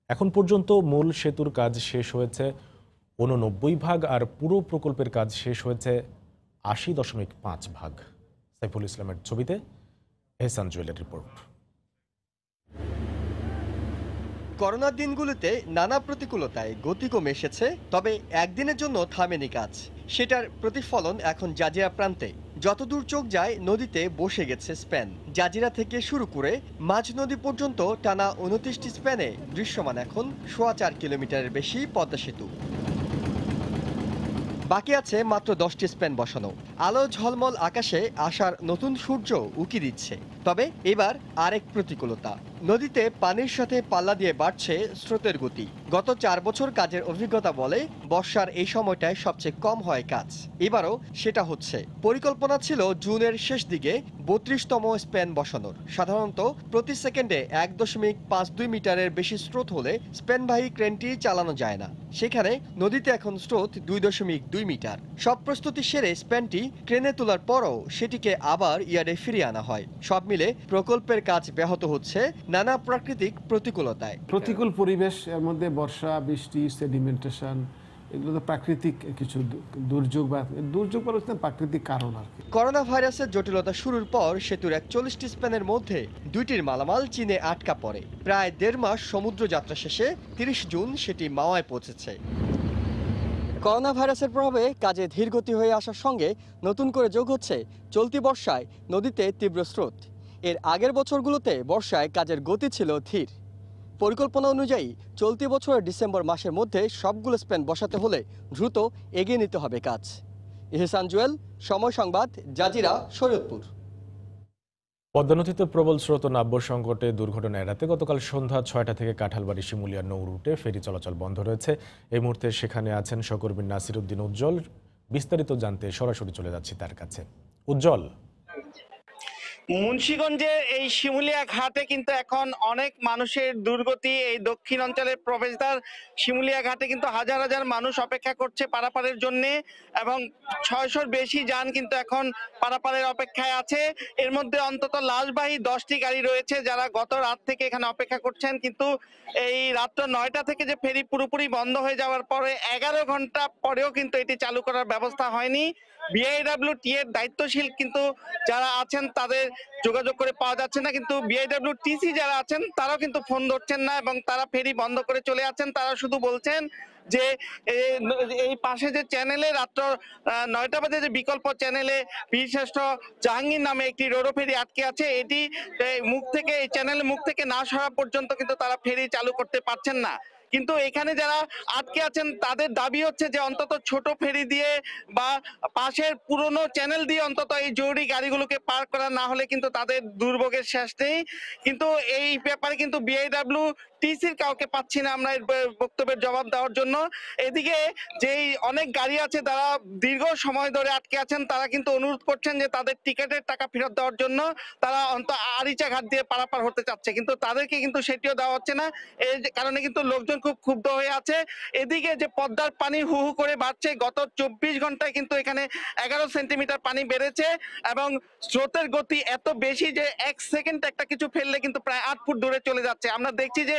এখন পর্যন্ত মূল সেতুর কাজ শেষ হয়েছে 89 ভাগ, আর পুরো প্রকল্পের কাজ শেষ হয়েছে 80.5 ভাগ। সাইফুল ইসলামের ছবিতে এহসান জুয়েলের রিপোর্ট। করোনার দিনগুলোতে নানা প্রতিকূলতায় গতি কমে এসেছে, তবে একদিনের জন্য থামেনি কাজ। সেটার প্রতিফলন এখন জাজিরা প্রান্তে। যতদূর চোখ যায় নদীতে বসে গেছে স্প্যান। জাজিরা থেকে শুরু করে মাঝ নদী পর্যন্ত টানা 29টি স্প্যানে দৃশ্যমান এখন 4.25 কিলোমিটারের বেশি পদ্মা সেতু। বাকি আছে মাত্র 10টি স্প্যান বসানো। আলো ঝলমল আকাশে আসার নতুন সূর্য উকি দিচ্ছে। তবে এবার আরেক প্রতিকূলতা, নদীতে পানির সাথে পাল্লা দিয়ে বাড়ছে স্রোতের গতি। গত 4 বছর কাজের অভিজ্ঞতা বলে বর্ষার এই সময়টায় সবচেয়ে কম হয় কাজ। এবারও সেটা হচ্ছে। পরিকল্পনা ছিল জুনের শেষ দিকে 32তম স্প্যান বসানোর। সাধারণত প্রতি সেকেন্ডে 1.52 মিটারের বেশি স্রোত হলে স্প্যানবাহী ক্রেনটি চালানো যায় না। সেখানে নদীতে এখন স্রোত 2.2 মিটার। সব প্রস্তুতি সেরে স্প্যানটি ক্রেনে তোলার পরও সেটিকে আবার ইয়ার্ডে ফিরিয়ে আনা হয়। সব মিলে প্রকল্পের কাজ ব্যাহত হচ্ছে নানা প্রাকৃতিক প্রতিকূলতায়। প্রতিকূল পরিবেশ, এর মধ্যে বর্ষা, বৃষ্টি, সেডিমেন্টেশন, এগুলো তো প্রাকৃতিক কিছু দুর্যোগ বলতে প্রাকৃতিক কারণ আর কি। করোনা ভাইরাসের জটিলতা শুরুর পর সেতুর 41টি স্প্যানের মধ্যে 2টির মালামাল চীনে আটকা পড়ে। প্রায় 1.5 মাস সমুদ্র যাত্রা শেষে 30 জুন সেটি মাওয়ায় পৌঁছেছে। করোনা ভাইরাসের প্রভাবে কাজে ধীরগতি হয়ে আসার সঙ্গে নতুন করে যোগ হচ্ছে চলতি বর্ষায় নদীতে তীব্র স্রোত। এর আগের বছরগুলোতে বর্ষায় কাজের গতি ছিল ধীর। পরিকল্পনা অনুযায়ী চলতি বছরের ডিসেম্বর মাসের মধ্যে সবগুলো স্প্যান বসাতে হলে দ্রুত এগিয়ে নিতে হবে কাজ। এহসান জুয়েল, সময় সংবাদ, জাজিরা, শরীয়তপুর। পদ্মা নদীতে প্রবল স্রোত ও নাব্য সংকটে দুর্ঘটনা এড়াতে গতকাল সন্ধ্যা 6টা থেকে কাঁঠালবাড়ি শিমুলিয়া নৌ রুটে ফেরি চলাচল বন্ধ রয়েছে। এই মুহূর্তে সেখানে আছেন সহকর্মী নাসির উদ্দিন উজ্জ্বল। বিস্তারিত জানতে সরাসরি চলে যাচ্ছি তার কাছে। উজ্জ্বল, মুন্সিগঞ্জের এই শিমুলিয়া ঘাটে কিন্তু এখন অনেক মানুষের দুর্গতি। এই দক্ষিণ অঞ্চলের প্রবেশদ্বার শিমুলিয়া ঘাটে কিন্তু হাজার হাজার মানুষ অপেক্ষা করছে পারাপারের জন্য, এবং 600-র বেশি যান কিন্তু এখন পারাপারের অপেক্ষায় আছে। এর মধ্যে অন্তত লাশবাহী 10টি গাড়ি রয়েছে যারা গত রাত থেকে এখানে অপেক্ষা করছেন। কিন্তু এই রাত্র 9টা থেকে যে ফেরি পুরোপুরি বন্ধ হয়ে যাওয়ার পরে 11 ঘন্টা পরেও কিন্তু এটি চালু করার ব্যবস্থা হয়নি। বিআইডব্লিউটি এর দায়িত্বশীল কিন্তু যারা আছেন তাদের যোগাযোগ করে পাওয়া যাচ্ছে না, কিন্তু বিআইডব্লিউটিসি যারা আছেন তারাও কিন্তু ফোন ধরছেন না এবং তারা ফেরি বন্ধ করে চলে যাচ্ছেন। তারা শুধু বলছেন যে এই পাশে যে চ্যানেলে রাত্র 9টা বাজে যে বিকল্প চ্যানেলে বীরশ্রেষ্ঠ জাহাঙ্গীর নামে একটি রোরো ফেরি আটকে আছে, এটি এই চ্যানেলের মুখ থেকে না সরা পর্যন্ত কিন্তু তারা ফেরি চালু করতে পারছেন না। কিন্তু এখানে যারা আটকে আছেন তাদের দাবি হচ্ছে যে অন্তত ছোট ফেরি দিয়ে বা পাশের পুরনো চ্যানেল দিয়ে অন্তত এই জরুরি গাড়িগুলোকে পার করা না হলে কিন্তু তাদের দুর্ভোগের শেষ নেই। কিন্তু এই ব্যাপারে কিন্তু বিআইডব্লিউটিসির কাউকে পাচ্ছি না আমরা এর বক্তব্যের জবাব দেওয়ার জন্য। এদিকে যেই অনেক গাড়ি আছে তারা দীর্ঘ সময় ধরে আটকে আছেন, তারা কিন্তু অনুরোধ করছেন যে তাদের টিকেটের টাকা ফেরত দেওয়ার জন্য। তারা আরিচা ঘাট দিয়ে পারাপার হতে চাচ্ছে, কিন্তু তাদেরকে কিন্তু সেটিও দেওয়া হচ্ছে না। এই কারণে কিন্তু লোকজন খুব ক্ষুব্ধ হয়ে আছে। এদিকে যে পদ্মার পানি হু হু করে বাড়ছে, গত 24 ঘন্টায় কিন্তু এখানে 11 সেন্টিমিটার পানি বেড়েছে এবং স্রোতের গতি এত বেশি যে 1 সেকেন্ড একটা কিছু ফেললে কিন্তু প্রায় 8 ফুট দূরে চলে যাচ্ছে। আমরা দেখছি যে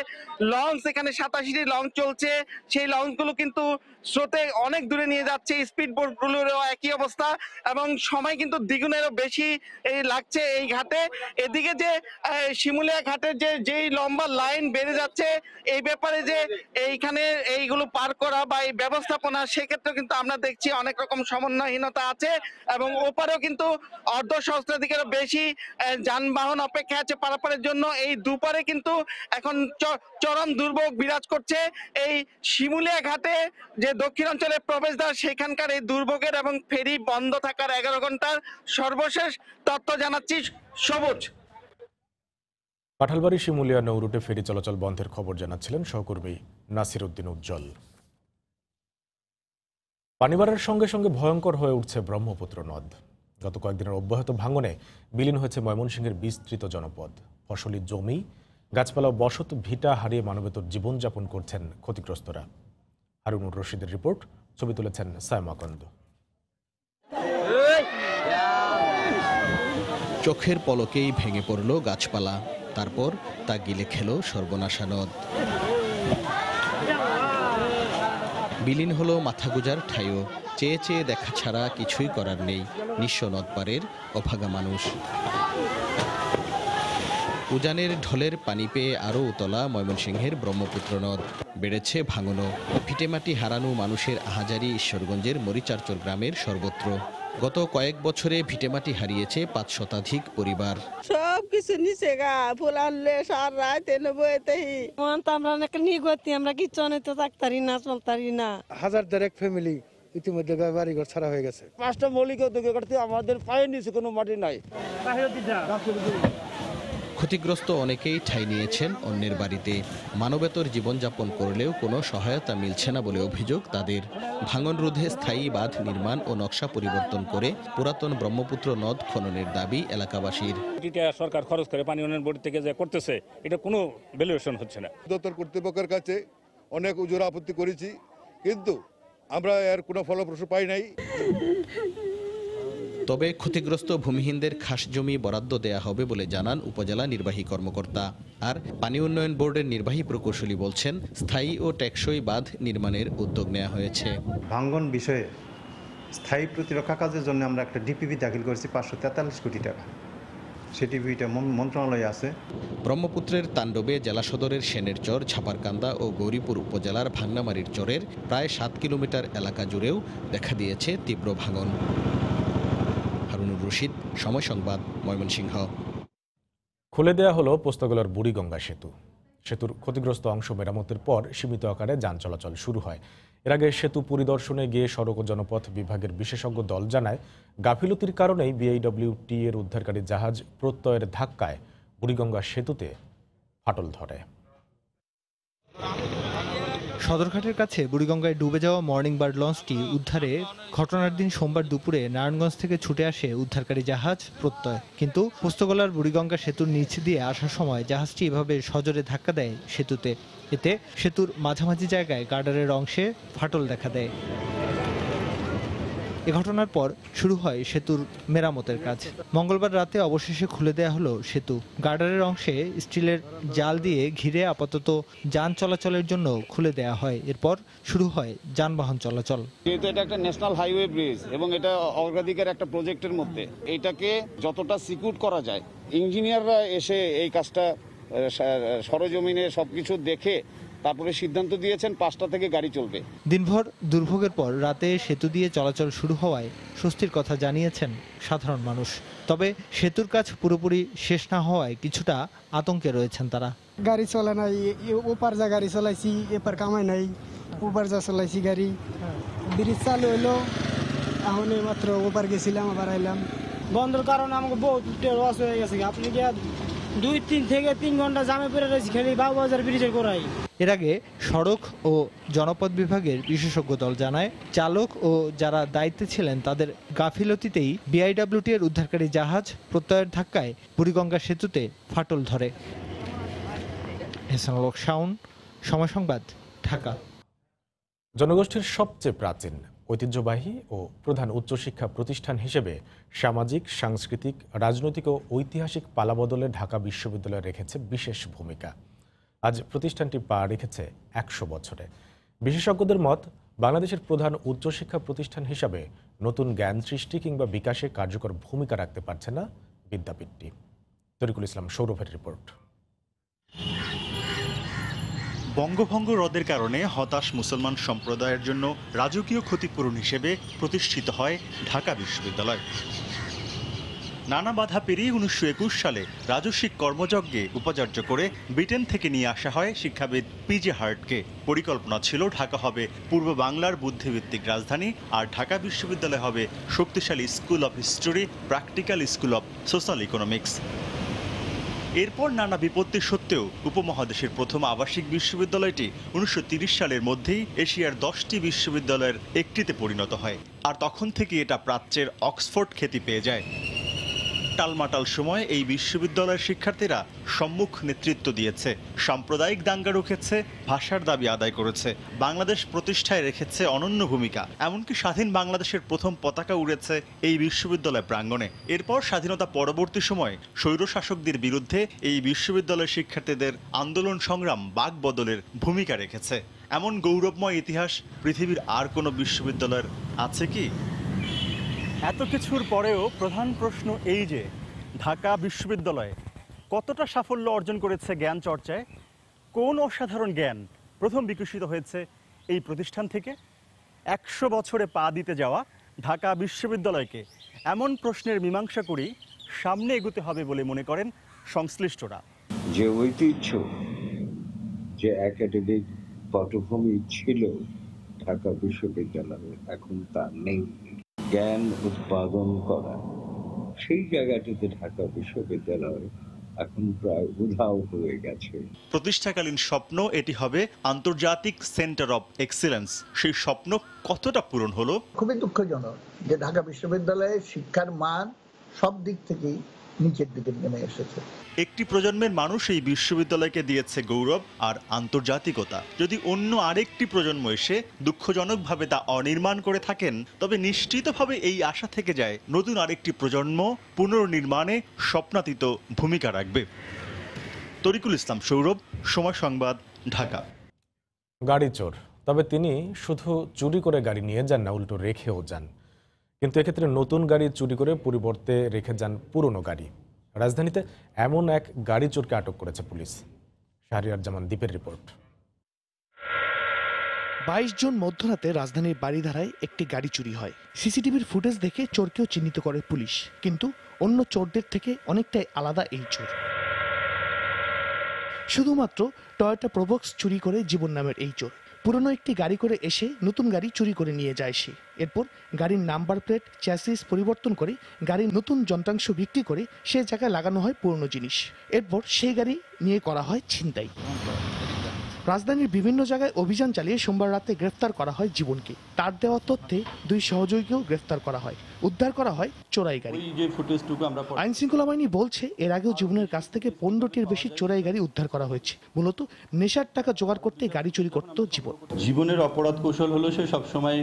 লঞ্চ, এখানে 87টি লঞ্চ চলছে, সেই লঞ্চগুলো কিন্তু স্রোতে অনেক দূরে নিয়ে যাচ্ছে। স্পিড বোটগুলোরও একই অবস্থা এবং সময় কিন্তু দ্বিগুণেরও বেশি লাগছে এই ঘাটে। এদিকে যে শিমুলিয়া ঘাটের যেই লম্বা লাইন বেড়ে যাচ্ছে, এই ব্যাপারে যে এইখানে এইগুলো পার করা বা এই ব্যবস্থাপনা, সেক্ষেত্রে কিন্তু আমরা দেখছি অনেক রকম সমন্বয়হীনতা আছে এবং ওপারেও কিন্তু অর্ধ সহস্রাধিকেরও বেশি যানবাহন অপেক্ষা আছে পারাপারের জন্য। এই দুপারে কিন্তু এখন চরম দুর্ভোগ বিরাজ করছে। এই শিমুলিয়া ঘাটে যে দক্ষিণাঞ্চলের প্রবেশদ্বার, সেখানকার এই দুর্ভোগের এবং ফেরি বন্ধ থাকার 11 ঘন্টার সর্বশেষ তথ্য জানাচ্ছি সবুজ। কাঁঠালবাড়ি শিমুলিয়া নৌ রুটে ফেরি চলাচল বন্ধের খবর জানাচ্ছিলেন সহকর্মী নাসির উদ্দিন উজ্জ্বল। পানি বাড়ার সঙ্গে সঙ্গে ভয়ঙ্কর হয়ে উঠছে ব্রহ্মপুত্র নদ। গত কয়েকদিনের অব্যাহত ভাঙনে বিলীন হয়েছে ময়মনসিংহের বিস্তৃত জনপদ। ফসলি জমি, গাছপালা ও বসত ভিটা হারিয়ে মানবেতর জীবনযাপন করছেন ক্ষতিগ্রস্তরা। হারুনুর রশিদের রিপোর্ট, ছবি তুলেছেন সায়মাকন্দ। চোখের পলকেই ভেঙে পড়ল গাছপালা, তারপর তা গিলে খেল সর্বনাশা নদ। বিলীন হলো মাথাগুজার ঠাইও। চেয়ে চেয়ে দেখা ছাড়া কিছুই করার নেই নিঃস্ব নদপাড়ের অভাগা মানুষ। উজানের ঢলের পানি পেয়ে আরও উতলা ময়মনসিংহের ব্রহ্মপুত্র নদ। বেড়েছে ভাঙনও। ভিটেমাটি হারানো মানুষের আহাজারি ঈশ্বরগঞ্জের মরিচারচর গ্রামের সর্বত্র। গত কয়েক বছরে ভিটেমাটি হারিয়েছে 5 শতাধিক পরিবার। সব কিছু নিচে গা ফুল আনলে সার রাত এনে বইতেই আমরা নিগতি, আমরা কিচ্ছু অনেক থাকতারি না, চলতারি না। 1000 ফ্যামিলি ইতিমধ্যে বাড়িঘর ছাড়া হয়ে গেছে। 5টা মৌলিক উদ্যোগ করতে আমাদের পায়ের নিচে কোনো মাটি নাই। ক্ষতিগ্রস্ত অনেকেই ঠাঁই নিয়েছেন অন্যের বাড়িতে। মানবেতর জীবনযাপন করলেও কোনো সহায়তা মিলছে না বলে অভিযোগ তাদের। ভাঙন রোধে স্থায়ী বাঁধ নির্মাণ ও নকশা পরিবর্তন করে পুরাতন ব্রহ্মপুত্র নদ খননের দাবি এলাকাবাসীর। সরকার খরচ করে পানি উন্নয়ন বোর্ড থেকে যে করতেছে, এটা কোনো ভ্যালুয়েশন হচ্ছে না। দপ্তর কর্তৃপক্ষের কাছে অনেক উজোর আপত্তি করেছি, কিন্তু আমরা এর কোনো ফলপ্রসূ পাই নাই। তবে ক্ষতিগ্রস্ত ভূমিহীনদের খাস জমি বরাদ্দ দেয়া হবে বলে জানান উপজেলা নির্বাহী কর্মকর্তা। আর পানি উন্নয়ন বোর্ডের নির্বাহী প্রকৌশলী বলছেন, স্থায়ী ও টেকসই বাঁধ নির্মাণের উদ্যোগ নেওয়া হয়েছে। ভাঙ্গন বিষয়ে স্থায়ী প্রতিরক্ষা কাজের জন্য আমরা একটা ডিপিপি দাখিল করেছি 543 কোটি টাকা। সেই ডিপিপিটা মন্ত্রণালয়ে আছে। ব্রহ্মপুত্রের তাণ্ডবে জেলা সদরের সেনেরচর, ছাপারকান্দা ও গৌরীপুর উপজেলার ভাঙ্গনামারির চরের প্রায় 7 কিলোমিটার এলাকা জুড়েও দেখা দিয়েছে তীব্র ভাঙন। হারুনুর রশিদ, সময় সংবাদ, ময়মনসিংহ। খুলে দেয়া হলো পোস্তগোলার বুড়িগঙ্গা সেতু। সেতুর ক্ষতিগ্রস্ত অংশ মেরামতের পর সীমিত আকারে যান চলাচল শুরু হয়। এর আগে সেতু পরিদর্শনে গিয়ে সড়ক ও জনপথ বিভাগের বিশেষজ্ঞ দল জানায়, গাফিলতির কারণেই বিআইডব্লিউটি এর উদ্ধারকারী জাহাজ প্রত্যয়ের ধাক্কায় বুড়িগঙ্গা সেতুতে ফাটল ধরে। সদরঘাটের কাছে বুড়িগঙ্গায় ডুবে যাওয়া মর্নিং বার্ড লঞ্চটি উদ্ধারে ঘটনার দিন সোমবার দুপুরে নারায়ণগঞ্জ থেকে ছুটে আসে উদ্ধারকারী জাহাজ প্রত্যয়। কিন্তু পোস্তগোলার বুড়িগঙ্গা সেতুর নিচ দিয়ে আসার সময় জাহাজটি এভাবে সজোরে ধাক্কা দেয় সেতুতে। এতে সেতুর মাঝামাঝি জায়গায় গার্ডারের অংশে ফাটল দেখা দেয়। এ ঘটনার পর শুরু হয় সেতুর মেরামতের কাজ। মঙ্গলবার রাতে অবশেষে খুলে দেয়া হলো সেতু। গার্ডারের অংশে স্টিলের জাল দিয়ে ঘিরে আপাতত যান চলাচলের জন্য খুলে দেয়া হয়। এরপর শুরু হয় যানবাহন চলাচল। যেহেতু এটা একটা ন্যাশনাল হাইওয়ে ব্রিজ এবং এটা অগ্রাধিকার একটা প্রজেক্টের মধ্যে, এটাকে যতটা সিকিউর করা যায়, ইঞ্জিনিয়াররা এসে এই কাজটা সরজমিনে সবকিছু দেখে তারপরে সিদ্ধান্ত দিয়েছেন 5টা থেকে গাড়ি চলবে। দিনভর দুর্ভোগের পর রাতে সেতু দিয়ে চলাচল শুরু হওয়ায় স্বস্তির কথা জানিয়েছেন সাধারণ মানুষ। তবে সেতুর কাজ পুরোপুরি শেষ না হওয়ায় কিছুটা আতঙ্কে রয়েছেন তারা। গাড়ি চলে নাই, ওপার যা গাড়ি চলাইছি, এপার কামাই নাই, ওপার যা চলাইছি গাড়ি। ব্রিজ চালু হলো, এখন মাত্র ওপার গেছিলাম, আবার আইলাম। বন্ধের কারণে আমাকে বহুত লস হয়ে গেছে। আপনি কি 2 থেকে 3 ঘন্টা জামে পড়ে রয়েছি খালি বাবুবাজার ব্রিজের গোড়ায়। এর আগে সড়ক ও জনপথ বিভাগের বিশেষজ্ঞ দল জানায়, চালক ও যারা দায়িত্বে ছিলেন তাদের গাফিলতিতেই বিআইডব্লিউটি এর উদ্ধারকারী জাহাজ প্রত্যয়ের ধাক্কায় বুড়িগঙ্গা সেতুতে ফাটল ধরে। হেসানুল হক শাওন, সময় সংবাদ, ঢাকা। জনগোষ্ঠীর সবচেয়ে প্রাচীন, ঐতিহ্যবাহী ও প্রধান উচ্চশিক্ষা প্রতিষ্ঠান হিসেবে সামাজিক, সাংস্কৃতিক, রাজনৈতিক ও ঐতিহাসিক পালাবদলে ঢাকা বিশ্ববিদ্যালয় রেখেছে বিশেষ ভূমিকা। আজ প্রতিষ্ঠানটি পা রেখেছে 100 বছরে। বিশেষজ্ঞদের মত, বাংলাদেশের প্রধান উচ্চশিক্ষা প্রতিষ্ঠান হিসাবে নতুন জ্ঞান সৃষ্টি কিংবা বিকাশে কার্যকর ভূমিকা রাখতে পারছে না বিদ্যাপীঠটি। তরিকুল ইসলাম সৌরভের রিপোর্ট। বঙ্গভঙ্গ রদের কারণে হতাশ মুসলমান সম্প্রদায়ের জন্য রাজকীয় ক্ষতিপূরণ হিসেবে প্রতিষ্ঠিত হয় ঢাকা বিশ্ববিদ্যালয়। নানা বাধা পেরিয়ে 1921 সালে রাজস্বিক কর্মযজ্ঞে উপাচার্য করে ব্রিটেন থেকে নিয়ে আসা হয় শিক্ষাবিদ পিজে হার্টকে। পরিকল্পনা ছিল ঢাকা হবে পূর্ব বাংলার বুদ্ধিভিত্তিক রাজধানী, আর ঢাকা বিশ্ববিদ্যালয় হবে শক্তিশালী school of history, practical school of social economics. এরপর নানা বিপত্তি সত্ত্বেও উপমহাদেশের প্রথম আবাসিক বিশ্ববিদ্যালয়টি 1930 সালের মধ্যেই এশিয়ার 10টি বিশ্ববিদ্যালয়ের একটিতে পরিণত হয়, আর তখন থেকে এটা প্রাচ্যের অক্সফোর্ড খ্যাতি পেয়ে যায়। টালমাটাল সময়ে এই বিশ্ববিদ্যালয়ের শিক্ষার্থীরা সম্মুখ নেতৃত্ব দিয়েছে, সাম্প্রদায়িক দাঙ্গা রুখেছে, ভাষার দাবি আদায় করেছে, বাংলাদেশ প্রতিষ্ঠায় রেখেছে অনন্য ভূমিকা, এমনকি স্বাধীন বাংলাদেশের প্রথম পতাকা উড়েছে এই বিশ্ববিদ্যালয় প্রাঙ্গণে। এরপর স্বাধীনতা পরবর্তী সময়ে স্বৈরশাসকদের বিরুদ্ধে এই বিশ্ববিদ্যালয়ের শিক্ষার্থীদের আন্দোলন সংগ্রাম বাকবদলের ভূমিকা রেখেছে। এমন গৌরবময় ইতিহাস পৃথিবীর আর কোনো বিশ্ববিদ্যালয়ের আছে কি? এত কিছুর পরেও প্রধান প্রশ্ন এই যে ঢাকা বিশ্ববিদ্যালয়ে কতটা সাফল্য অর্জন করেছে জ্ঞান চর্চায়, কোন অসাধারণ জ্ঞান প্রথম বিকশিত হয়েছে এই প্রতিষ্ঠান থেকে। 100 বছরে পা দিতে যাওয়া ঢাকা বিশ্ববিদ্যালয়কে এমন প্রশ্নের মীমাংসা করেই সামনে এগোতে হবে বলে মনে করেন সংশ্লিষ্টরা। যে ঐতিহ্য, যে একাডেমিক পটভূমি ছিল ঢাকা বিশ্ববিদ্যালয়ে, এখন তা নেই। জ্ঞান উৎপাদন করা সেই জায়গাটিতে ঢাকা বিশ্ববিদ্যালয় এখন প্রায় উধাও হয়ে গেছে। প্রতিষ্ঠাকালীন স্বপ্ন এটি হবে আন্তর্জাতিক সেন্টার অফ এক্সিলেন্স। সেই স্বপ্ন কতটা পূরণ হলো? খুবই দুঃখজনক যে ঢাকা বিশ্ববিদ্যালয়ের শিক্ষার মান সব দিক থেকেই নিচের দিকে নেমে এসেছে। একটি প্রজন্মের মানুষ এই বিশ্ববিদ্যালয়কে দিয়েছে গৌরব আর আন্তর্জাতিকতা। যদি অন্য আরেকটি প্রজন্ম এসে দুঃখজনকভাবে তা অনির্মাণ করে থাকেন, তবে নিশ্চিতভাবে এই আশা থেকে যায় নতুন আরেকটি প্রজন্ম পুনর্নির্মাণে স্বপ্নাতীত ভূমিকা রাখবে। তরিকুল ইসলাম সৌরভ, সময় সংবাদ, ঢাকা। গাড়ি চোর, তবে তিনি শুধু চুরি করে গাড়ি নিয়ে যান না, উল্টো রেখেও যান। কিন্তু এক্ষেত্রে নতুন গাড়ি চুরি করে পরিবর্তে রেখে যান পুরনো গাড়ি। রাজধানীতে এমন এক গাড়ি চোরকে আটক করেছে পুলিশ। শাহরিয়ার জামান দ্বীপের রিপোর্ট। 22 জুন মধ্যরাতে রাজধানীর বাড়িধারায় একটি গাড়ি চুরি হয়। সিসিটিভির ফুটেজ দেখে চোরকেও চিহ্নিত করে পুলিশ, কিন্তু অন্য চোরদের থেকে অনেকটাই আলাদা এই চোর। শুধুমাত্র টয়োটা প্রোবক্স চুরি করে জীবন নামের এই চোর পুরনো একটি গাড়ি করে এসে নতুন গাড়ি চুরি করে নিয়ে যায় সে। এরপর গাড়ির নাম্বার প্লেট, চ্যাসিস পরিবর্তন করে গাড়ির নতুন যন্ত্রাংশ বিক্রি করে সে জায়গায় লাগানো হয় পুরনো জিনিস। এরপর সেই গাড়ি নিয়ে করা হয় ছিনতাই। রাজধানীর বিভিন্ন জায়গায় অভিযান চালিয়ে সোমবার রাতে গ্রেফতার করা হয় জীবনকে। তার দেওয়া তথ্যে 2 সহযোগীকেও গ্রেফতার করা হয়। উদ্ধার করা হয় চোরাই গাড়ি। আইন শৃঙ্খলা বাহিনী বলছে এর আগেও জীবনের কাছ থেকে 15টির বেশি চোরাই গাড়ি উদ্ধার করা হয়েছে। মূলত নেশার টাকা জোগাড় করতে গাড়ি চুরি করত জীবন। জীবনের অপরাধ কৌশল হলো সে সবসময়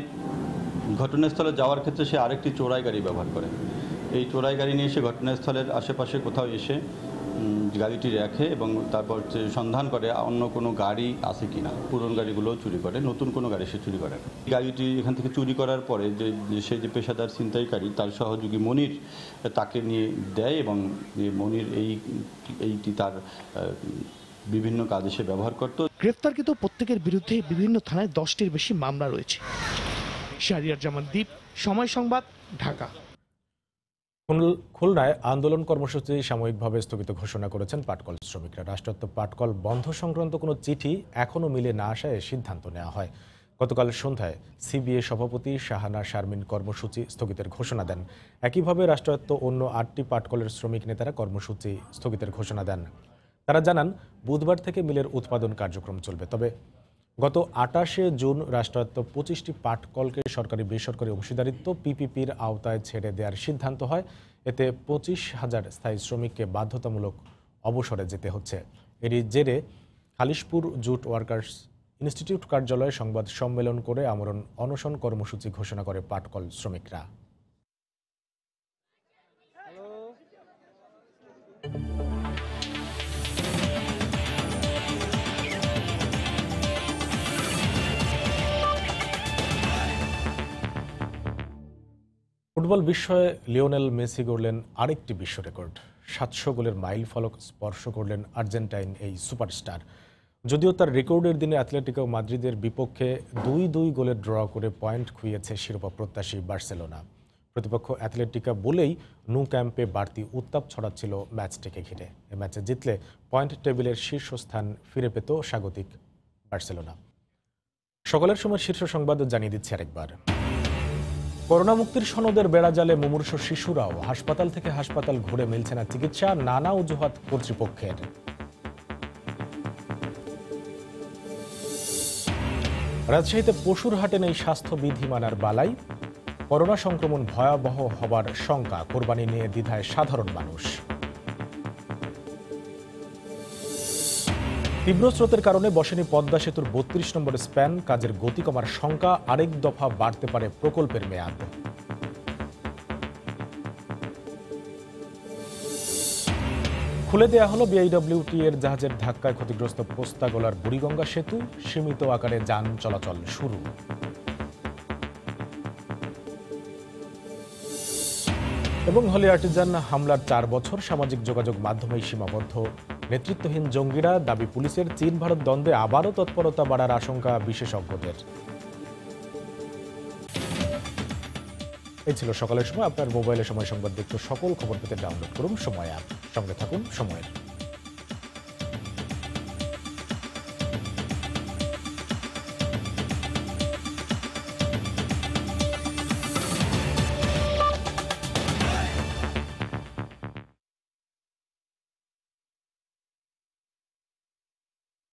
ঘটনাস্থলে যাওয়ার ক্ষেত্রে সে আরেকটি চোরাই গাড়ি ব্যবহার করে। এই চোরাই গাড়ি নিয়ে সে ঘটনাস্থলের আশেপাশে কোথাও এসে গাড়িটি রাখে এবং তারপর সন্ধান করে অন্য কোনো গাড়ি আছে কিনা। পুরনো গাড়িগুলোও চুরি করে, নতুন কোনো গাড়ি সে চুরি করে। গাড়িটি এখান থেকে চুরি করার পরে সে যে পেশাদার ছিনতাইকারী তার সহযোগী মনির তাকে নিয়ে দেয় এবং মনির এইটি তার বিভিন্ন কাজে সে ব্যবহার করত। গ্রেফতারকৃত প্রত্যেকের বিরুদ্ধে বিভিন্ন থানায় 10টির বেশি মামলা রয়েছে। শাহরিয়ার জামান দ্বীপ, সময় সংবাদ, ঢাকা। খুলনায় আন্দোলন কর্মসূচি সাময়িকভাবে স্থগিত ঘোষণা করেছেন পাটকল শ্রমিকরা। রাষ্ট্রায়ত্ত পাটকল বন্ধ সংক্রান্ত কোনো চিঠি এখনও মিলে না আসায় সিদ্ধান্ত নেওয়া হয়। গতকাল সন্ধ্যায় সিবিএ সভাপতি শাহানা শারমিন কর্মসূচি স্থগিতের ঘোষণা দেন। একইভাবে রাষ্ট্রায়ত্ত অন্য 8টি পাটকলের শ্রমিক নেতারা কর্মসূচি স্থগিতের ঘোষণা দেন। তারা জানান বুধবার থেকে মিলের উৎপাদন কার্যক্রম চলবে। তবে গত 28শে জুন রাষ্ট্রায়ত্ত 25টি পাটকলকে সরকারি বেসরকারি অংশীদারিত্ব পিপিপির আওতায় ছেড়ে দেওয়ার সিদ্ধান্ত হয়। এতে 25,000 স্থায়ী শ্রমিককে বাধ্যতামূলক অবসরে যেতে হচ্ছে। এরই জেরে খালিশপুর জুট ওয়ার্কার্স ইনস্টিটিউট কার্যালয়ে সংবাদ সম্মেলন করে আমরণ অনশন কর্মসূচি ঘোষণা করে পাটকল শ্রমিকরা। ফুটবল বিশ্বয়ে লিওনেল মেসি গড়লেন আরেকটি বিশ্ব রেকর্ড। 700 গোলের মাইল ফলক স্পর্শ করলেন আর্জেন্টাইন এই সুপারস্টার। যদিও তার রেকর্ডের দিনে অ্যাথলেটিকো মাদ্রিদের বিপক্ষে ২-২ গোলে ড্র করে পয়েন্ট খুইয়েছে শিরোপা প্রত্যাশী বার্সেলোনা। প্রতিপক্ষ অ্যাথলেটিকা বলেই ন্যু ক্যাম্পে বাড়তি উত্তাপ ছড়াচ্ছিল ম্যাচটিকে ঘিরে। এ ম্যাচে জিতলে পয়েন্ট টেবিলের শীর্ষস্থান ফিরে পেত স্বাগতিক বার্সেলোনা। সকালের সময় শীর্ষ সংবাদ জানিয়ে দিচ্ছে আরেকবার। করোনা মুক্তির সনদের বেড়াজালে মুমূর্ষু শিশুরাও হাসপাতাল থেকে হাসপাতাল ঘুরে মিলছে না চিকিৎসা, নানা অজুহাত কর্তৃপক্ষের। রাজশাহীতে পশুর হাটে নেই স্বাস্থ্যবিধি মানার বালাই, করোনা সংক্রমণ ভয়াবহ হবার শঙ্কা, কোরবানি নিয়ে দ্বিধায় সাধারণ মানুষ। তীব্র স্রোতের কারণে বসেনি পদ্মা সেতুর ৩২ নম্বর স্প্যান, কাজের গতি কমার শঙ্কা, আরেক দফা বাড়তে পারে প্রকল্পের মেয়াদ। খুলে দেয়া হলো বিআইডব্লিউটি এর জাহাজের ধাক্কায় ক্ষতিগ্রস্ত পোস্তাগোলার বুড়িগঙ্গা সেতু, সীমিত আকারে যান চলাচল শুরু। এবং হলি আর্টিজান হামলার ৪ বছর, সামাজিক যোগাযোগ মাধ্যমেই সীমাবদ্ধ নেতৃত্বহীন জঙ্গিরা, দাবি পুলিশের। চীন ভারত দ্বন্দ্বে আবারও তৎপরতা বাড়ার আশঙ্কা বিশেষজ্ঞদের। এই ছিল সকালের সময়। আপনার মোবাইলে সময় সংবাদ দেখতে সকল খবর পেতে ডাউনলোড করুন সময় অ্যাপ। সঙ্গে থাকুন সময়ের।